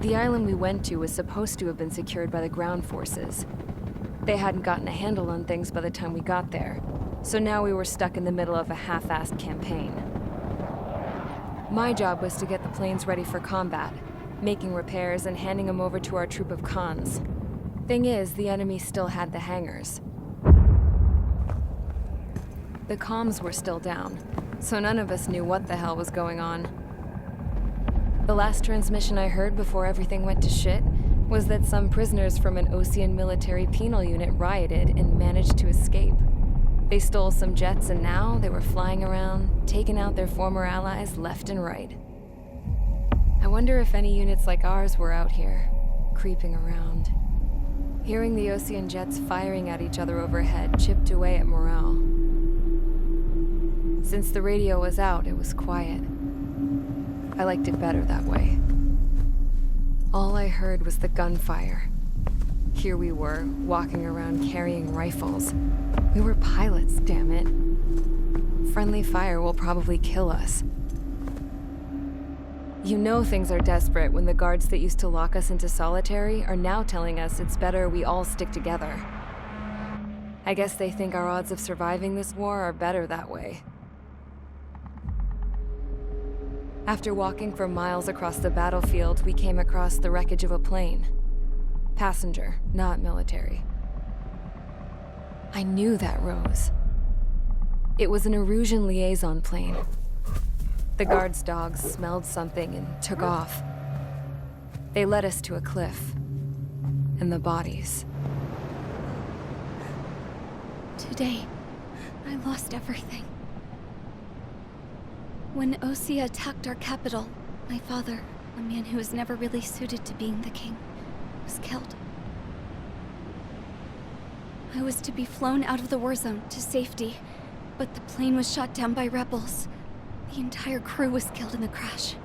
The island we went to was supposed to have been secured by the ground forces. They hadn't gotten a handle on things by the time we got there, so now we were stuck in the middle of a half-assed campaign. My job was to get the planes ready for combat, making repairs and handing them over to our troop of cons. Thing is, the enemy still had the hangars. The comms were still down, so none of us knew what the hell was going on. The last transmission I heard before everything went to shit was that some prisoners from an Osean military penal unit rioted and managed to escape. They stole some jets and now they were flying around, taking out their former allies left and right. I wonder if any units like ours were out here, creeping around. Hearing the Osean jets firing at each other overhead chipped away at morale. Since the radio was out, it was quiet. I liked it better that way. All I heard was the gunfire. Here we were, walking around carrying rifles. We were pilots, damn it. Friendly fire will probably kill us. You know things are desperate when the guards that used to lock us into solitary are now telling us it's better we all stick together. I guess they think our odds of surviving this war are better that way. After walking for miles across the battlefield, we came across the wreckage of a plane. Passenger, not military. I knew that rose. It was an Erusian liaison plane. The guard's dogs smelled something and took off. They led us to a cliff. And the bodies. Today, I lost everything. When Osea attacked our capital, my father, a man who was never really suited to being the king, was killed. I was to be flown out of the war zone to safety, but the plane was shot down by rebels. The entire crew was killed in the crash.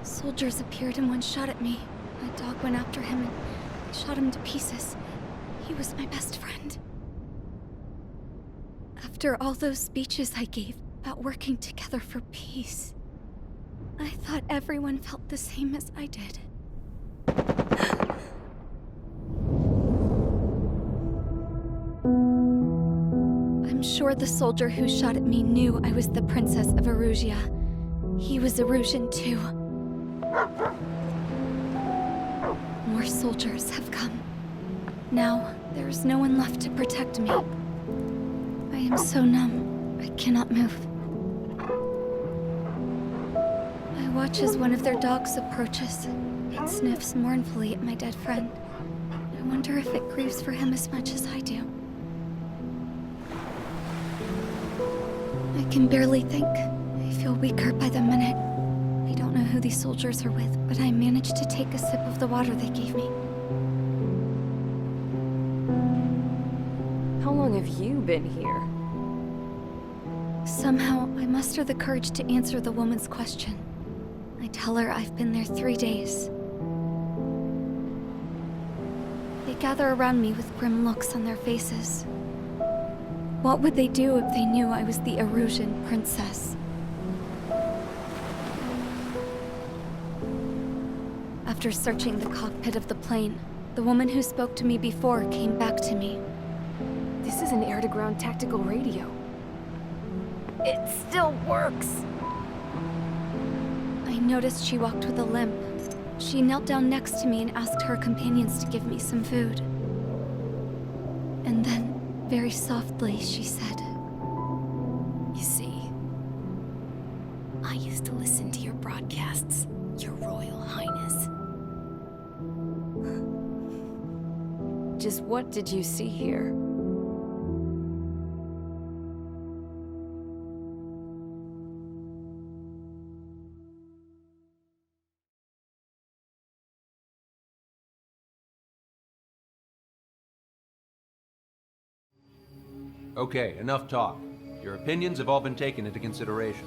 Soldiers appeared and one shot at me. My dog went after him and shot him to pieces. He was my best friend. After all those speeches I gave about working together for peace, I thought everyone felt the same as I did. I'm sure the soldier who shot at me knew I was the Princess of Erusia. He was Erusian too. More soldiers have come. Now, there is no one left to protect me. I am so numb, I cannot move. I watch as one of their dogs approaches. It sniffs mournfully at my dead friend. I wonder if it grieves for him as much as I do. I can barely think. I feel weaker by the minute. I don't know who these soldiers are with, but I managed to take a sip of the water they gave me. How long have you been here? Somehow, I muster the courage to answer the woman's question. I tell her I've been there 3 days. They gather around me with grim looks on their faces. What would they do if they knew I was the Erusian princess? After searching the cockpit of the plane, the woman who spoke to me before came back to me. This is an air-to-ground tactical radio. It still works! I noticed she walked with a limp. She knelt down next to me and asked her companions to give me some food. And then, very softly, she said, You see, I used to listen to your broadcasts, Your Royal Highness. Just what did you see here? Okay, enough talk. Your opinions have all been taken into consideration.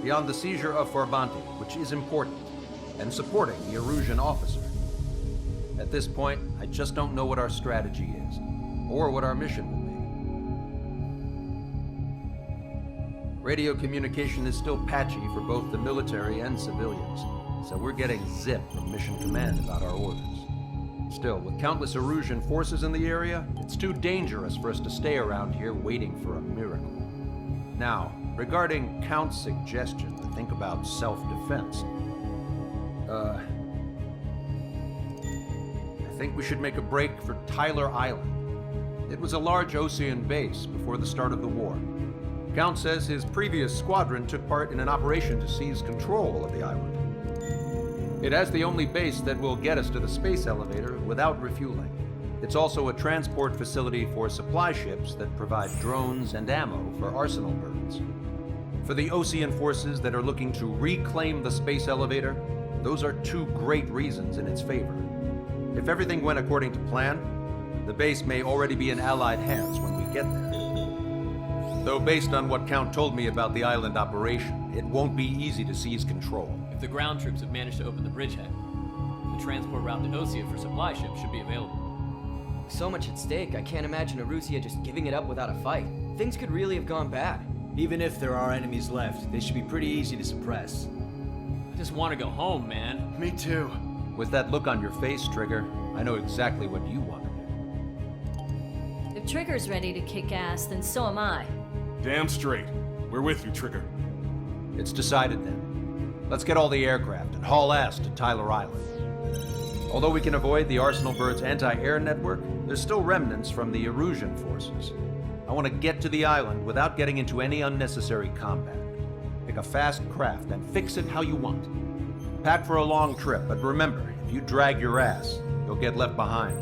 Beyond the seizure of Forbanti, which is important, and supporting the Erusian officer. At this point, I just don't know what our strategy is, or what our mission will be. Radio communication is still patchy for both the military and civilians. so we're getting zip from Mission Command about our orders. Still, with countless Erusian forces in the area, it's too dangerous for us to stay around here waiting for a miracle. Now, regarding Count's suggestion to think about self-defense, I think we should make a break for Tyler Island. It was a large Osean base before the start of the war. Count says his previous squadron took part in an operation to seize control of the island. It has the only base that will get us to the space elevator without refueling. It's also a transport facility for supply ships that provide drones and ammo for arsenal birds. For the Osean forces that are looking to reclaim the space elevator, those are two great reasons in its favor. If everything went according to plan, the base may already be in Allied hands when we get there. Though based on what Count told me about the island operation, it won't be easy to seize control. If the ground troops have managed to open the bridgehead, the transport route to Osea for supply ships should be available. With so much at stake, I can't imagine Erusia just giving it up without a fight. Things could really have gone bad. Even if there are enemies left, they should be pretty easy to suppress. I just want to go home, man. Me too. With that look on your face, Trigger, I know exactly what you want to do. If Trigger's ready to kick ass, then so am I. Damn straight. We're with you, Trigger. It's decided then. Let's get all the aircraft and haul ass to Tyler Island. Although we can avoid the Arsenal Bird's anti-air network, there's still remnants from the Erusian forces. I want to get to the island without getting into any unnecessary combat. Pick a fast craft and fix it how you want. Pack for a long trip, but remember, if you drag your ass, you'll get left behind.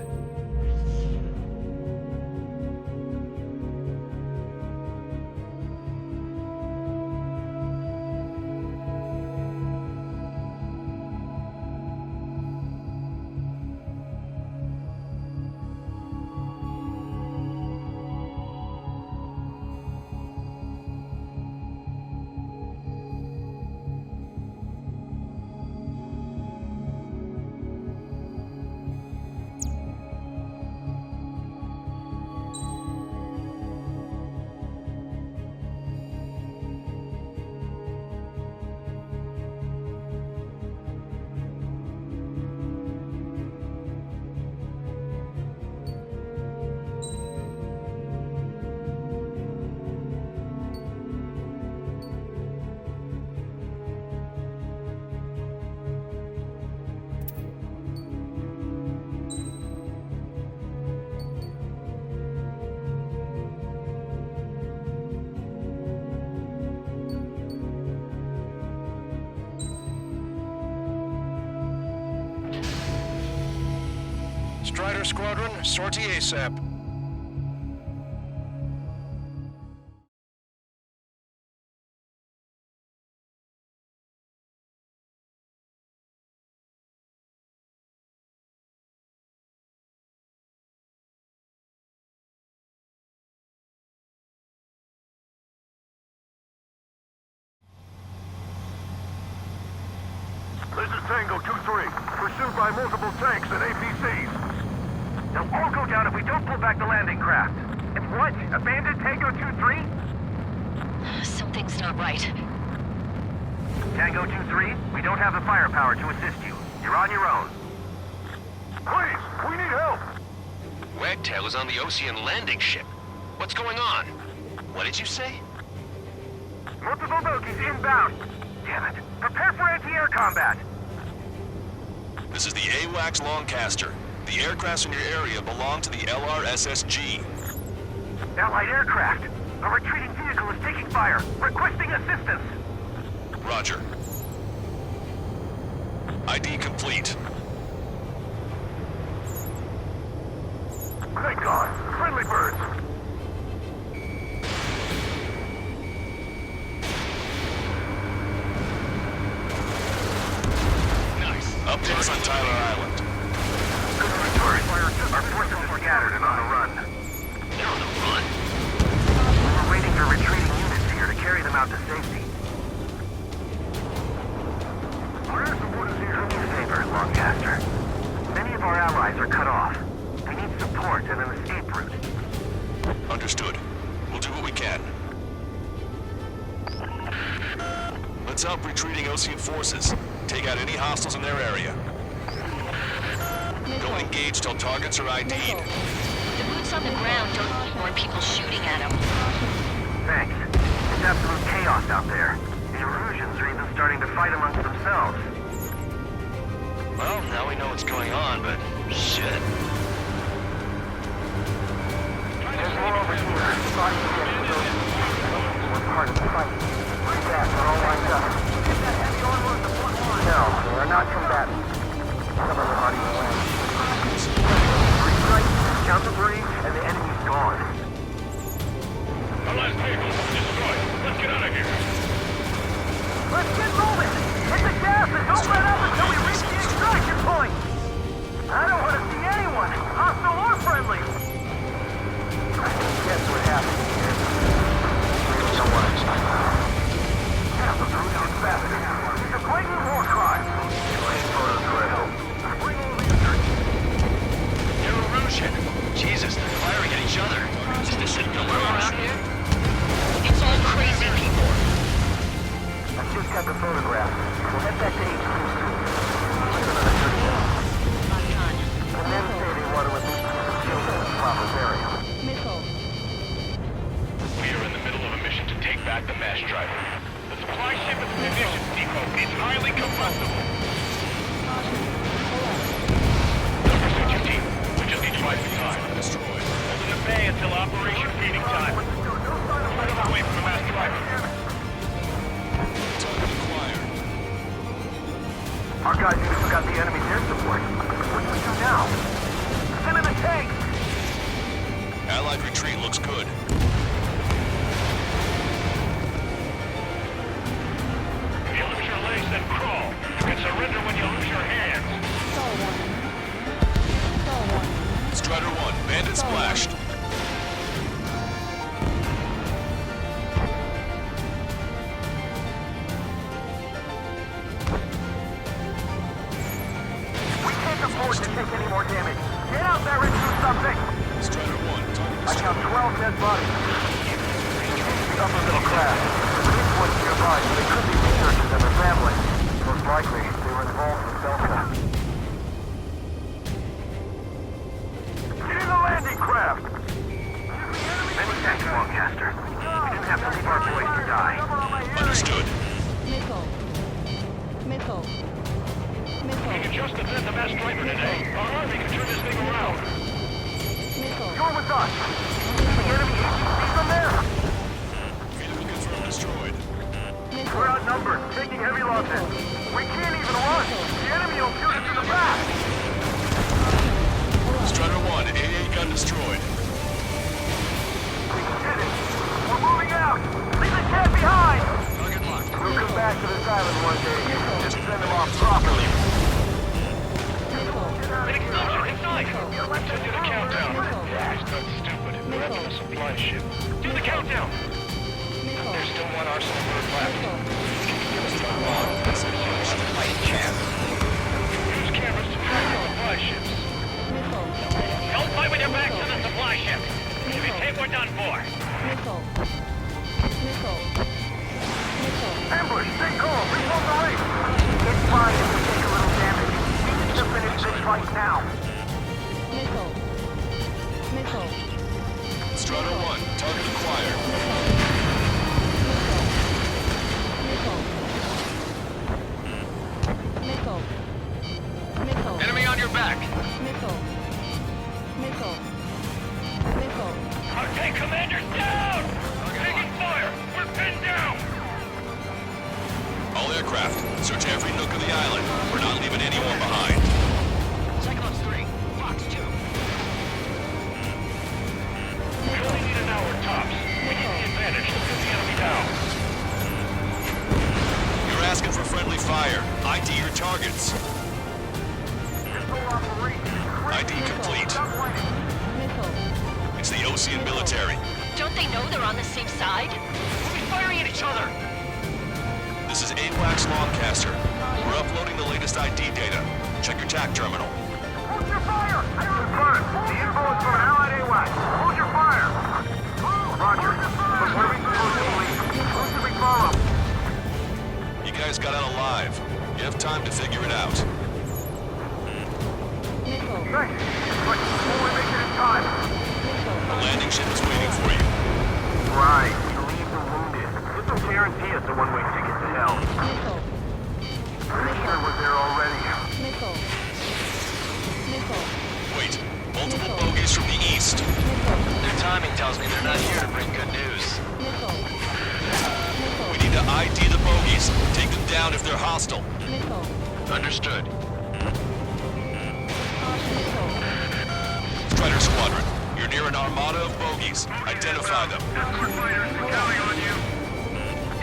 Strider Squadron, sortie ASAP. This is Tango 2-3, pursued by multiple tanks and APCs. They'll all go down if we don't pull back the landing craft. And what? Abandoned Tango 2-3? Something's not right. Tango 2-3, we don't have the firepower to assist you. You're on your own. Please, we need help! Wagtail is on the Osean landing ship. What's going on? What did you say? Multiple bogies inbound. Damn it. Prepare for anti-air combat. This is the AWACS Longcaster. The aircrafts in your area belong to the LRSSG. Allied aircraft. A retreating vehicle is taking fire. Requesting assistance. Roger. ID complete. Thank God. Friendly birds. Updates on Tyler Island. Good report. Our forces are scattered and on the run. They're on the run. We're waiting for retreating units here to carry them out to safety. Where is the wood here? Do me a favor, Longcaster. Many of our allies are cut off. We need support and an escape route. Understood. We'll do what we can. Let's help retreating Osean forces. Take out any hostiles in their area. Don't engage till targets are ID'd. The boots on the ground don't need more people shooting at them. Thanks. It's absolute chaos out there. The Erusians are even starting to fight amongst themselves. Well, now we know what's going on, but shit. There's more over here. Bodies against those. We're part of the fight. Gas are all lined up. No, they are not combatants. Some of the bodies are land. Three strikes, count to three, and the enemy's gone. The last vehicle was destroyed. Let's get out of here. Let's get moving! Hit the gas and don't let up until we reach the extraction point! I don't want to see anyone, hostile or friendly! I can guess what happened here. We don't want to check out. Half of the region faster. It's a blatant war crime! Wait for the thrill. Bring all the injured. Erusian. Jesus, they're firing at each other. Is this a norm around here? It's all crazy people. I just got the photograph. We'll head back to HQ soon. Just another 30 minutes. The men say they want to at least keep the children in proper burial. We are in the middle of a mission to take back the mass driver. The supply ship at the munitions depot is highly combustible. Pursuit your team. We just need 5 feet time. Hold in the bay until operation feeding time. Away from the mass driver. Our guys even got the enemy's air support. What do we do now? Send in the tank! Allied retreat looks good. If you lose your legs, then crawl. You can surrender when you lose your hands. Strider 1, bandit splashed. We can't afford to take any more damage. Get out there and do something! Strider 1, target I count 12 dead bodies. The upper middle class. These ones nearby, so they could be researchers and their families. Most likely, they were involved with Delta. Get in the landing craft! Many thanks, Lancaster. We didn't have to leave our boys to die. Understood. We can just defend the mass driver today. Our army can turn this thing around. You're with us. The enemy APC's from there. Vehicle confirmed destroyed. We're outnumbered, taking heavy losses. We can't even run. The enemy will shoot us in the back. Strider 1, AA gun destroyed. We did it. We're moving out. Leave the cat behind. Target locked. We'll come back to this island one day. Just send them off properly. An explosion inside! Let's do the countdown. It's not stupid. We're after a supply ship. Do the countdown! There's still one arsenal bird left. Use cameras to track the supply ships. Don't fight with your backs to the supply ship. If you take, we're done for. Ambush, stay calm. Resolve the race. It's fine if we take a little damage. We need to finish this fight now. Strider 1, target acquired. Enemy on your back. Our tank commander's down! Taking fire! We're pinned down! All aircraft, search every nook of the island. We're not leaving anyone behind. Cyclops 3, Fox 2. We only need an hour tops. We need the advantage to pin the enemy down. You're asking for friendly fire. ID your targets. ID complete. It's the Ocean military. Don't they know they're on the same side? We'll be firing at each other. This is AWACS Lancaster. We're uploading the latest ID data. Check your TAC terminal. Hold your fire! Confirmed. The info is from Allied AWACS. Hold your fire! Roger. But where are we supposed to leave? Who should we follow? You guys got out alive. You have time to figure it out. Nice. But we're making it time. The landing ship is waiting for you. Right. To leave the wounded. This will guarantee us a one-way ticket to hell. Pretty sure we're there already. Wait, multiple bogies from the east. Their timing tells me they're not here to bring good news. We need to ID the bogies. Take them down if they're hostile. Understood. Strider Squadron, you're near an armada of bogies. Identify them. Escort fighters, we're counting on you.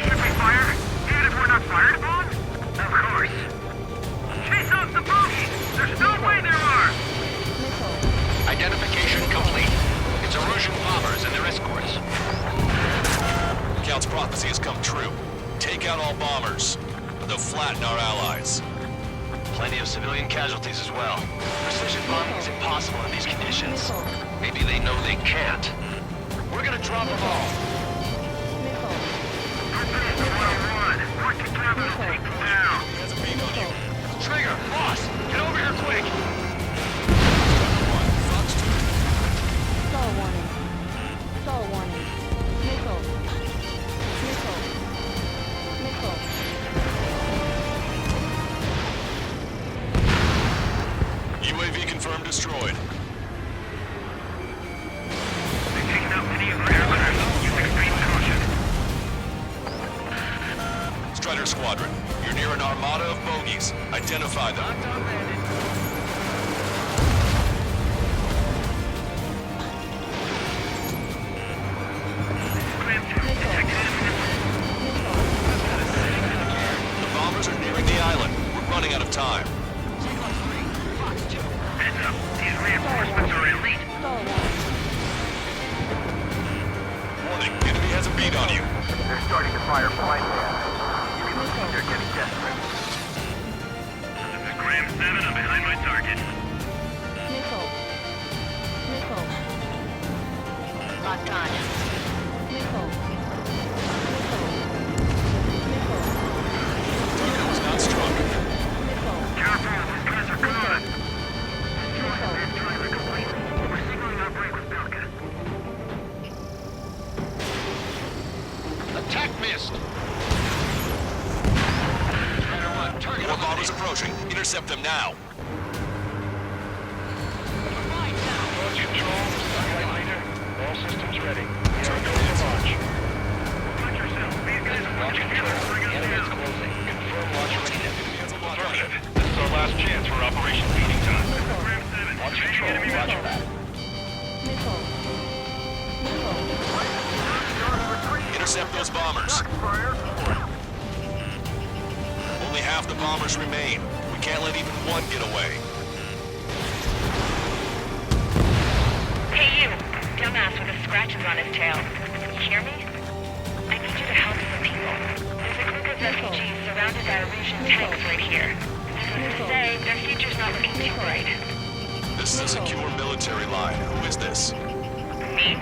Should we fire? Even if we're not fired upon? Of course. Chase off the bogies! There's no way there are! Identification complete. It's Erusian bombers and their escorts. Count's prophecy has come true. Take out all bombers. They'll flatten our allies. Plenty of civilian casualties as well. Precision bombing is impossible in these conditions. Maybe they know they can't. We're gonna drop them all. Work together to take them down. There's a beam on you. Trigger, boss, get over here quick. Stall warning. Stall warning. Missile. Missile. Missile. UAV confirmed destroyed. They've taken out many of our aircraft. Use extreme caution. Strider Squadron, you're near an armada of bogies. Identify them. The bombers are nearing the island. We're running out of time. Heads up. These reinforcements are elite. Stall warning. Warning, enemy has a beat on you. They're starting to fire blind gas. You can see they're getting desperate. This is Graham 7. I'm behind my target. Missile. Missile. Locked on. Missile. Target was not struck. Missile. Careful, these guys are coming. Missile. This driver completely. We're signaling our break with Belka. Attack missed. Strider 1, target More bombers eliminated. approaching. Intercept them now. Launch control, Starlight leader. All systems ready. Here we go to launch. Watch yourself. These guys are working together to bring us down. Confirm launch readiness. Affirmative. This is our last chance for Operation Beating Time. Graham 7. Launch control, roger that. Missile. Missile. Intercept those bombers. Only half the bombers remain. We can't let even one get away. Hey you, dumbass with the scratches on his tail. You hear me? I need you to help some people. There's a group of refugees surrounded by Erusian tanks right here. Needless to say, their future's not looking too bright. This is a secure military line. Who is this? Me?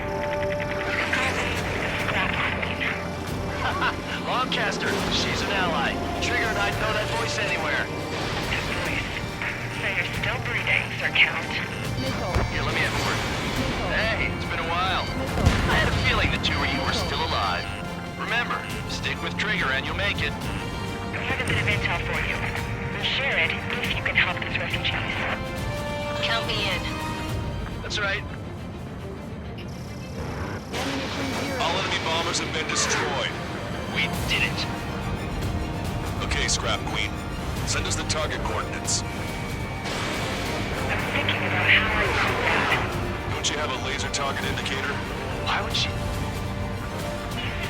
Scrap Queen. Lancaster, she's an ally. Trigger and I'd know that voice anywhere. Good voice. So you're still breathing, Sir Count. Missile. Here, let me have a word. Missile. Hey, it's been a while. Missile. I had a feeling the two of you were still alive. Remember, stick with Trigger and you'll make it. I have a bit of intel for you. We'll share it if you can help these refugees. Count me in. That's right. Ammunition zero. All enemy bombers have been destroyed. We did it. Okay, Scrap Queen. Send us the target coordinates. I'm thinking about how I do that. Don't you have a laser target indicator? Why would she?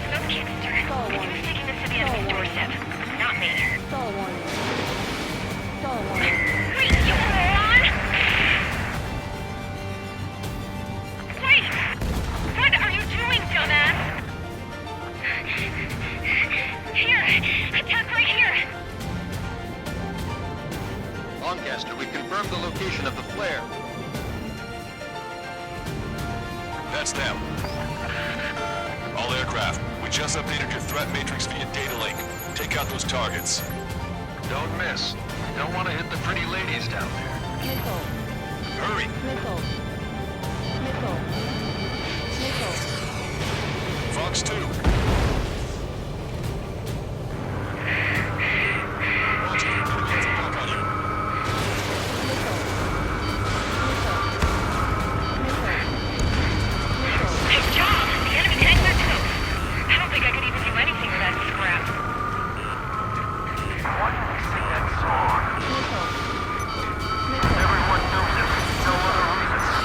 No kidding, sir. He was taking this to the enemy's doorstep. Not me. Stall warning. Stall warning. Wait, you moron! Wait! What are you doing, dumbass? Here! Attack right here! Lancaster, we confirmed the location of the flare. That's them. All aircraft, we just updated your threat matrix via data link. Take out those targets. Don't miss. Don't want to hit the pretty ladies down there. Missile. Hurry! Missile. Missile. Missile. Fox 2. Roger, let's back on you. Good job! The enemy tanks are toast. I don't think I could even do anything with that scrap. Why do they sing that song? Everyone knows it. No other reason.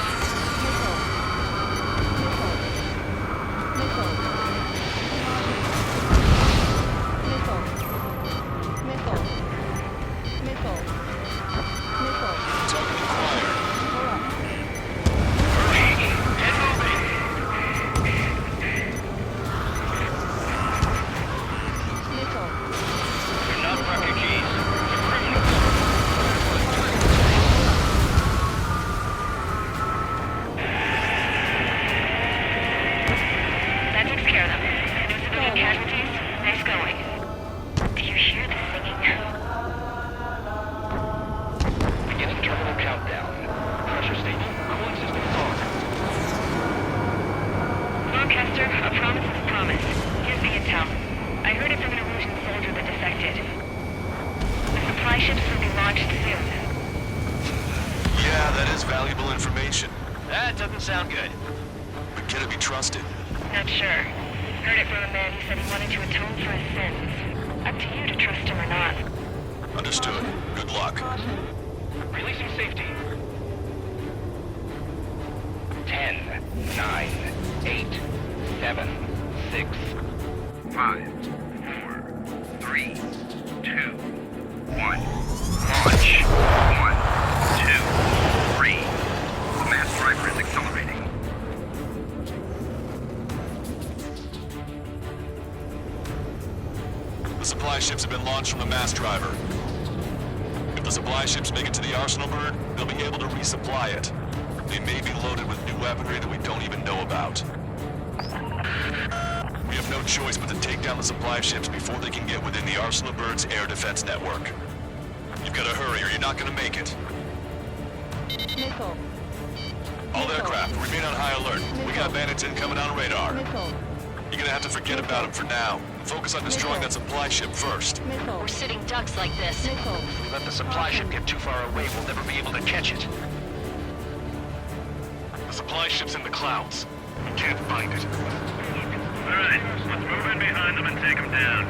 Target acquired. Hurry! Get moving! They're not refugees. They're criminals. That takes care of them. No civilian casualties? Nice going. Do you hear the singing? Beginning terminal countdown. Pressure stable. Cooling systems on. Lancaster, a promise is a promise. Here's the intel. I heard it from an illusion soldier that defected. The supply ships will be launched soon. Yeah, that is valuable information. That doesn't sound good. But can it be trusted? Not sure. Heard it from a man who said he wanted to atone for his sins. Up to you to trust him or not. Understood. Good luck. Releasing safety. 10, 9, 8, 7, 6, 5, 4, 3, 2, 1. Launch. 1, 2, 3. The mass driver is accelerating. The supply ships have been launched from the mass driver. If the supply ships make it to the arsenal bird, they'll be able to resupply it. They may be loaded with new weaponry that we don't even know about. We have no choice but to take down the supply ships before they can get within the arsenal bird's air defense network. You've got to hurry or you're not going to make it. Missile. All aircraft, remain on high alert. We got bandits incoming on radar. Missile. You're gonna have to forget about them for now. Focus on destroying that supply ship first. Missile. We're sitting ducks like this. Missile. If we let the supply ship get too far away, we'll never be able to catch it. The supply ship's in the clouds. We can't find it. Alright, let's move in behind them and take them down.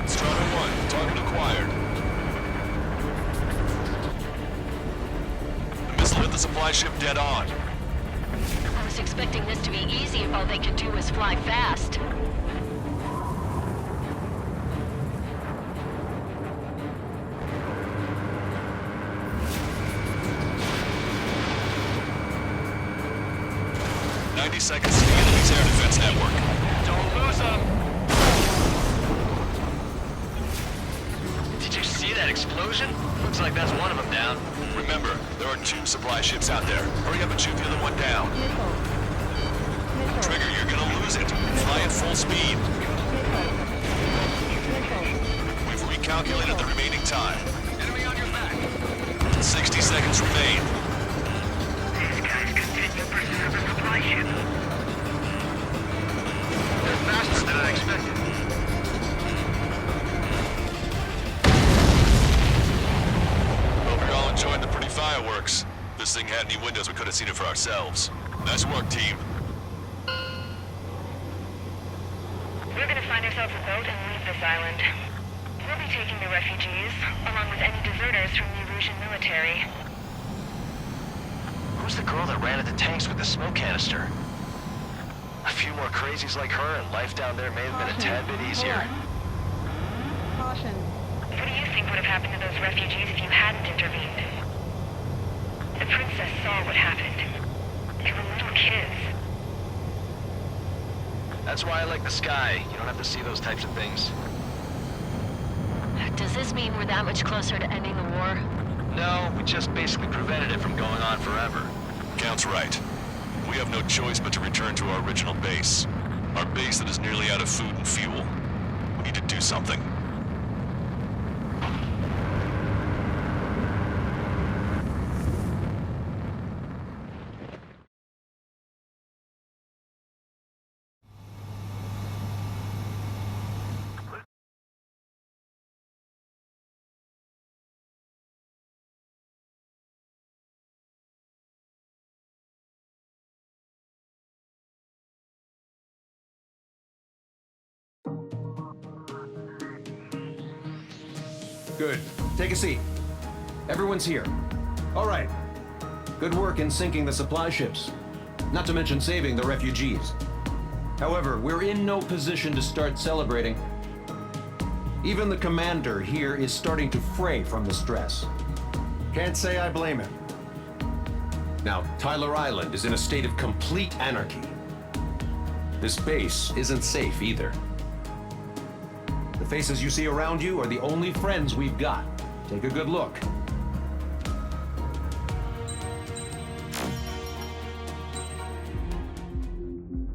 Strider 1, target acquired. The missile hit the supply ship dead on. I was expecting this to be easy if all they could do was fly fast. Seconds to the enemy's air defense network. Don't lose them! Did you see that explosion? Looks like that's one of them down. Remember, there are 2 supply ships out there. Hurry up and shoot the other one down. Missile. Missile. Trigger, you're gonna lose it. Fly at full speed. We've recalculated the remaining time. Enemy on your back. 60 seconds remain. These guys continue pursuing the supply ship. They're faster than I expected. Hope you're all enjoying the pretty fireworks. If this thing had any windows, we could have seen it for ourselves. Nice work, team. We're gonna find ourselves a boat and leave this island. We'll be taking the refugees, along with any deserters from the Erusian military. Who's the girl that ran at the tanks with the smoke canister? A few more crazies like her, and life down there may have been a tad bit easier. Caution. What do you think would have happened to those refugees if you hadn't intervened? The princess saw what happened. They were little kids. That's why I like the sky. You don't have to see those types of things. Does this mean we're that much closer to ending the war? No, we just basically prevented it from going on forever. Count's right. We have no choice but to return to our original base. Our base that is nearly out of food and fuel. We need to do something. Good. Take a seat. Everyone's here. All right. Good work in sinking the supply ships. Not to mention saving the refugees. However, we're in no position to start celebrating. Even the commander here is starting to fray from the stress. Can't say I blame him. Now, Tyler Island is in a state of complete anarchy. This base isn't safe either. The faces you see around you are the only friends we've got. Take a good look.